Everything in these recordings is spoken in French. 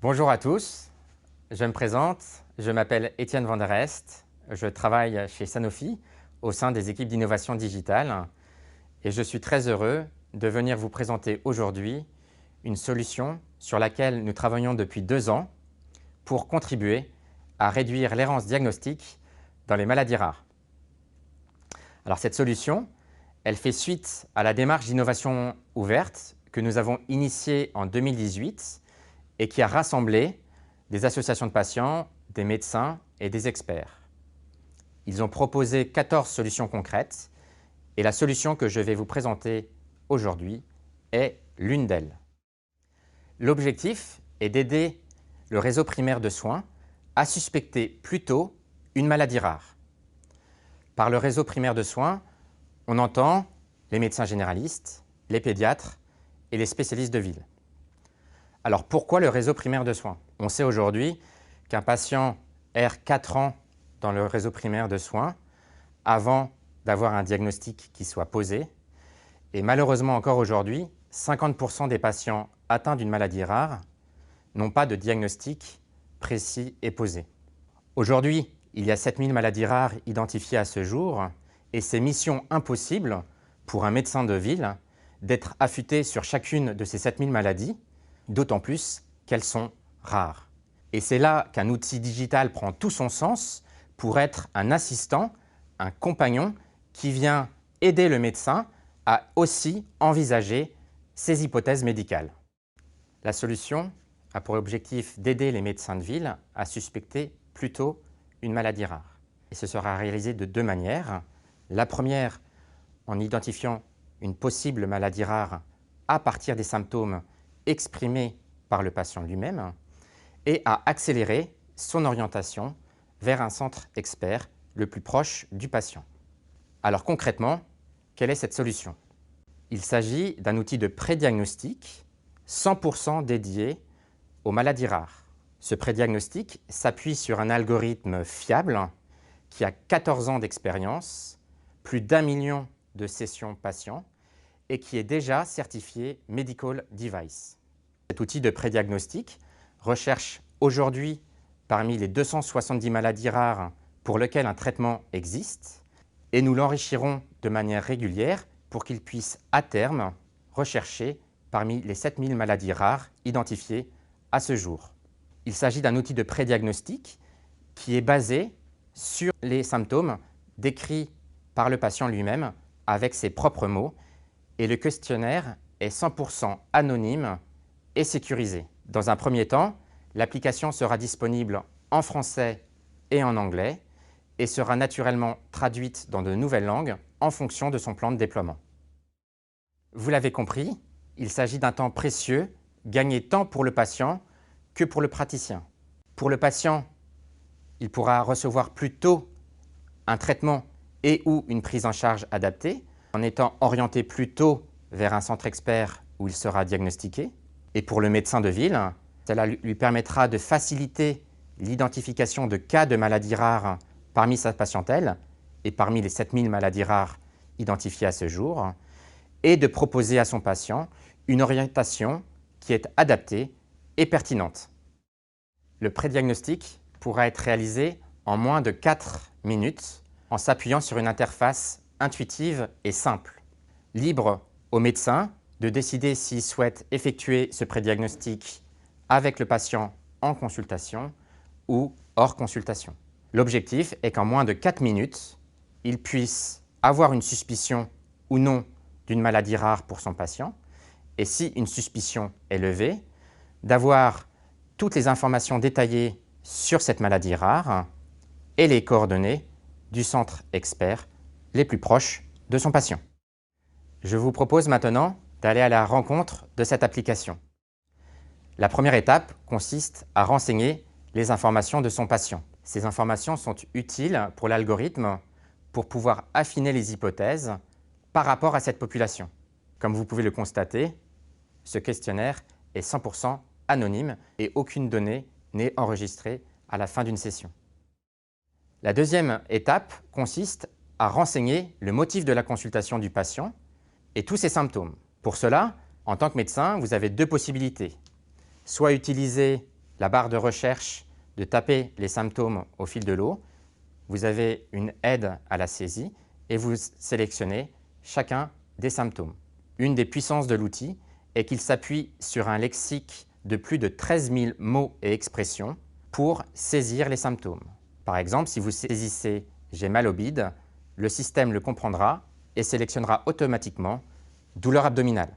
Bonjour à tous, je me présente, je m'appelle Étienne Van der Est, je travaille chez Sanofi au sein des équipes d'innovation digitale et je suis très heureux de venir vous présenter aujourd'hui une solution sur laquelle nous travaillons depuis 2 ans pour contribuer à réduire l'errance diagnostique dans les maladies rares. Alors cette solution, elle fait suite à la démarche d'innovation ouverte que nous avons initiée en 2018 et qui a rassemblé des associations de patients, des médecins et des experts. Ils ont proposé 14 solutions concrètes et la solution que je vais vous présenter aujourd'hui est l'une d'elles. L'objectif est d'aider le réseau primaire de soins à suspecter plus tôt une maladie rare. Par le réseau primaire de soins, on entend les médecins généralistes, les pédiatres et les spécialistes de ville. Alors pourquoi le réseau primaire de soins? On sait aujourd'hui qu'un patient erre 4 ans dans le réseau primaire de soins avant d'avoir un diagnostic qui soit posé. Et malheureusement encore aujourd'hui, 50% des patients atteints d'une maladie rare n'ont pas de diagnostic précis et posé. Aujourd'hui, il y a 7000 maladies rares identifiées à ce jour et c'est mission impossible pour un médecin de ville d'être affûté sur chacune de ces 7000 maladies, d'autant plus qu'elles sont rares. Et c'est là qu'un outil digital prend tout son sens pour être un assistant, un compagnon qui vient aider le médecin à aussi envisager ses hypothèses médicales. La solution a pour objectif d'aider les médecins de ville à suspecter plus tôt une maladie rare. Et ce sera réalisé de 2 manières. La première, en identifiant une possible maladie rare à partir des symptômes exprimés par le patient lui-même et à accélérer son orientation vers un centre expert le plus proche du patient. Alors concrètement, quelle est cette solution? Il s'agit d'un outil de prédiagnostic 100% dédié aux maladies rares. Ce prédiagnostic s'appuie sur un algorithme fiable qui a 14 ans d'expérience, plus d'1 million de sessions patients et qui est déjà certifié Medical Device. Cet outil de prédiagnostic recherche aujourd'hui parmi les 270 maladies rares pour lesquelles un traitement existe et nous l'enrichirons de manière régulière pour qu'il puisse à terme rechercher parmi les 7000 maladies rares identifiées à ce jour. Il s'agit d'un outil de prédiagnostic qui est basé sur les symptômes décrits par le patient lui-même avec ses propres mots et le questionnaire est 100% anonyme et sécurisé. Dans un premier temps, l'application sera disponible en français et en anglais et sera naturellement traduite dans de nouvelles langues en fonction de son plan de déploiement. Vous l'avez compris, il s'agit d'un temps précieux, gagné tant pour le patient que pour le praticien. Pour le patient, il pourra recevoir plus tôt un traitement et ou une prise en charge adaptée en étant orienté plus tôt vers un centre expert où il sera diagnostiqué. Et pour le médecin de ville, cela lui permettra de faciliter l'identification de cas de maladies rares parmi sa patientèle et parmi les 7000 maladies rares identifiées à ce jour et de proposer à son patient une orientation qui est adaptée et pertinente. Le prédiagnostic pourra être réalisé en moins de 4 minutes en s'appuyant sur une interface intuitive et simple. Libre au médecin de décider s'il souhaite effectuer ce prédiagnostic avec le patient en consultation ou hors consultation. L'objectif est qu'en moins de 4 minutes, il puisse avoir une suspicion ou non d'une maladie rare pour son patient et si une suspicion est levée, d'avoir toutes les informations détaillées sur cette maladie rare et les coordonnées du centre expert les plus proches de son patient. Je vous propose maintenant d'aller à la rencontre de cette application. La première étape consiste à renseigner les informations de son patient. Ces informations sont utiles pour l'algorithme pour pouvoir affiner les hypothèses par rapport à cette population. Comme vous pouvez le constater, ce questionnaire est 100% anonyme et aucune donnée n'est enregistrée à la fin d'une session. La deuxième étape consiste à renseigner le motif de la consultation du patient et tous ses symptômes. Pour cela, en tant que médecin, vous avez 2 possibilités. Soit utiliser la barre de recherche, de taper les symptômes au fil de l'eau. Vous avez une aide à la saisie et vous sélectionnez chacun des symptômes. Une des puissances de l'outil est qu'il s'appuie sur un lexique de plus de 13 000 mots et expressions pour saisir les symptômes. Par exemple, si vous saisissez « j'ai mal au bide », le système le comprendra et sélectionnera automatiquement « douleur abdominale ».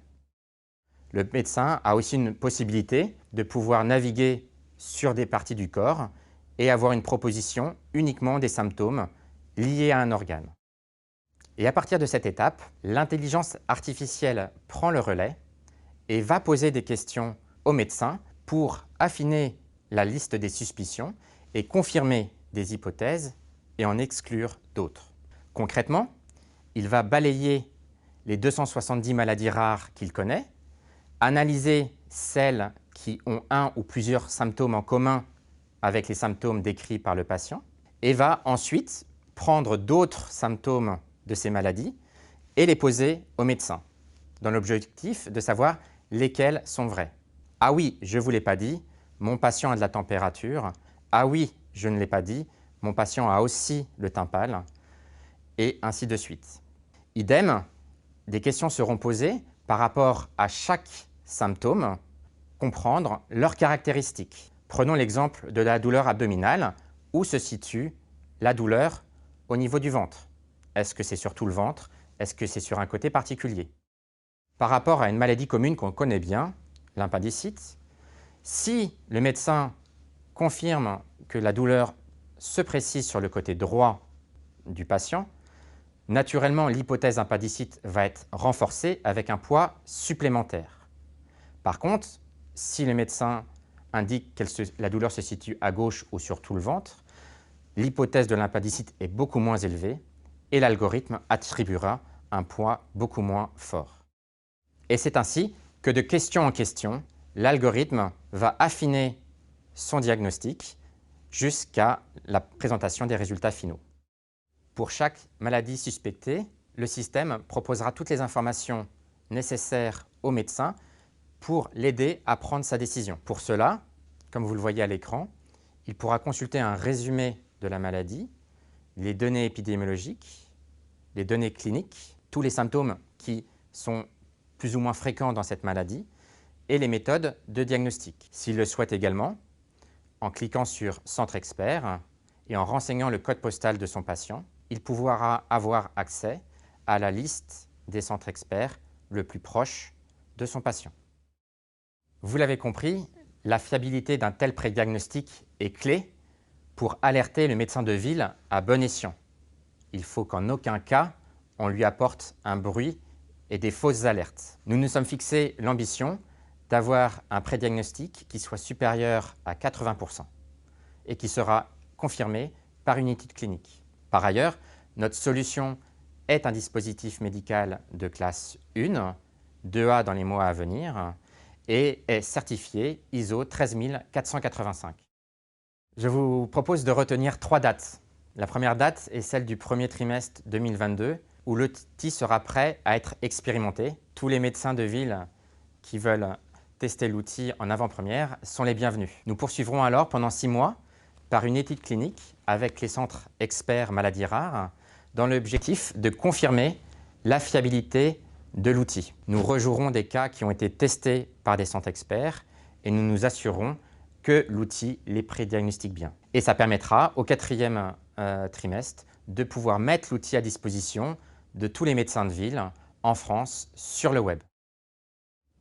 Le médecin a aussi une possibilité de pouvoir naviguer sur des parties du corps et avoir une proposition uniquement des symptômes liés à un organe. Et à partir de cette étape, l'intelligence artificielle prend le relais et va poser des questions au médecin pour affiner la liste des suspicions et confirmer des hypothèses et en exclure d'autres. Concrètement, il va balayer les 270 maladies rares qu'il connaît, analyser celles qui ont un ou plusieurs symptômes en commun avec les symptômes décrits par le patient et va ensuite prendre d'autres symptômes de ces maladies et les poser au médecin, dans l'objectif de savoir lesquels sont vrais. Ah oui, je ne vous l'ai pas dit, mon patient a de la température. Ah oui, je ne l'ai pas dit, mon patient a aussi le teint pâle, et ainsi de suite. Idem, des questions seront posées par rapport à chaque symptôme, comprendre leurs caractéristiques. Prenons l'exemple de la douleur abdominale. Où se situe la douleur au niveau du ventre? Est-ce que c'est sur tout le ventre? Est-ce que c'est sur un côté particulier? Par rapport à une maladie commune qu'on connaît bien, l'appendicite, si le médecin confirme que la douleur se précise sur le côté droit du patient, naturellement l'hypothèse appendicite va être renforcée avec un poids supplémentaire. Par contre, si le médecin indique que la douleur se situe à gauche ou sur tout le ventre, l'hypothèse de l'appendicite est beaucoup moins élevée et l'algorithme attribuera un poids beaucoup moins fort. Et c'est ainsi que de question en question, l'algorithme va affiner son diagnostic jusqu'à la présentation des résultats finaux. Pour chaque maladie suspectée, le système proposera toutes les informations nécessaires au médecin pour l'aider à prendre sa décision. Pour cela, comme vous le voyez à l'écran, il pourra consulter un résumé de la maladie, les données épidémiologiques, les données cliniques, tous les symptômes qui sont plus ou moins fréquents dans cette maladie et les méthodes de diagnostic. S'il le souhaite également, en cliquant sur « Centre expert » et en renseignant le code postal de son patient, il pourra avoir accès à la liste des centres experts le plus proche de son patient. Vous l'avez compris, la fiabilité d'un tel prédiagnostic est clé pour alerter le médecin de ville à bon escient. Il faut qu'en aucun cas, on lui apporte un bruit et des fausses alertes. Nous nous sommes fixés l'ambition d'avoir un prédiagnostic qui soit supérieur à 80% et qui sera confirmé par une étude clinique. Par ailleurs, notre solution est un dispositif médical de classe 1, 2A dans les mois à venir, et est certifié ISO 13485. Je vous propose de retenir 3 dates. La première date est celle du premier trimestre 2022, où l'outil sera prêt à être expérimenté. Tous les médecins de ville qui veulent tester l'outil en avant-première sont les bienvenus. Nous poursuivrons alors pendant 6 mois par une étude clinique avec les centres experts maladies rares dans l'objectif de confirmer la fiabilité de l'outil. Nous rejouerons des cas qui ont été testés par des centres experts et nous nous assurerons que l'outil les prédiagnostique bien. Et ça permettra au 4e trimestre de pouvoir mettre l'outil à disposition de tous les médecins de ville en France sur le web.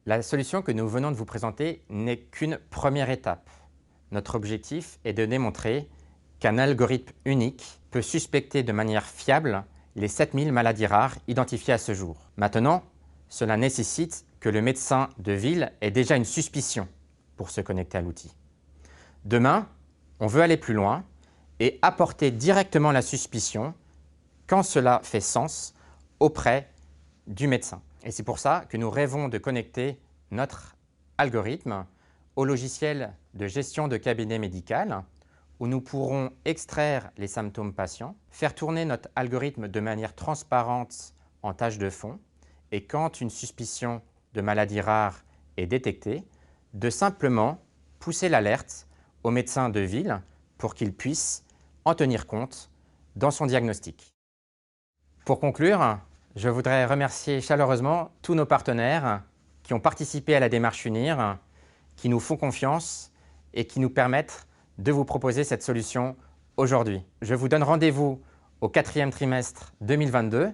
La solution que nous venons de vous présenter n'est qu'une première étape. Notre objectif est de démontrer qu'un algorithme unique peut suspecter de manière fiable les 7000 maladies rares identifiées à ce jour. Maintenant, cela nécessite que le médecin de ville ait déjà une suspicion pour se connecter à l'outil. Demain, on veut aller plus loin et apporter directement la suspicion quand cela fait sens auprès du médecin. Et c'est pour ça que nous rêvons de connecter notre algorithme au logiciel de gestion de cabinet médical où nous pourrons extraire les symptômes patients, faire tourner notre algorithme de manière transparente en tâche de fond et quand une suspicion de maladie rare est détectée, de simplement pousser l'alerte au médecin de ville pour qu'il puisse en tenir compte dans son diagnostic. Pour conclure, je voudrais remercier chaleureusement tous nos partenaires qui ont participé à la démarche UNIR, qui nous font confiance et qui nous permettent de vous proposer cette solution aujourd'hui. Je vous donne rendez-vous au 4e trimestre 2022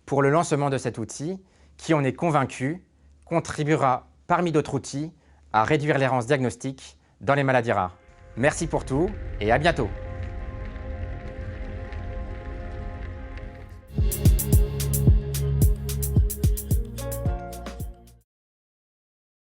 pour le lancement de cet outil qui, on est convaincu, contribuera parmi d'autres outils à réduire l'errance diagnostique dans les maladies rares. Merci pour tout et à bientôt.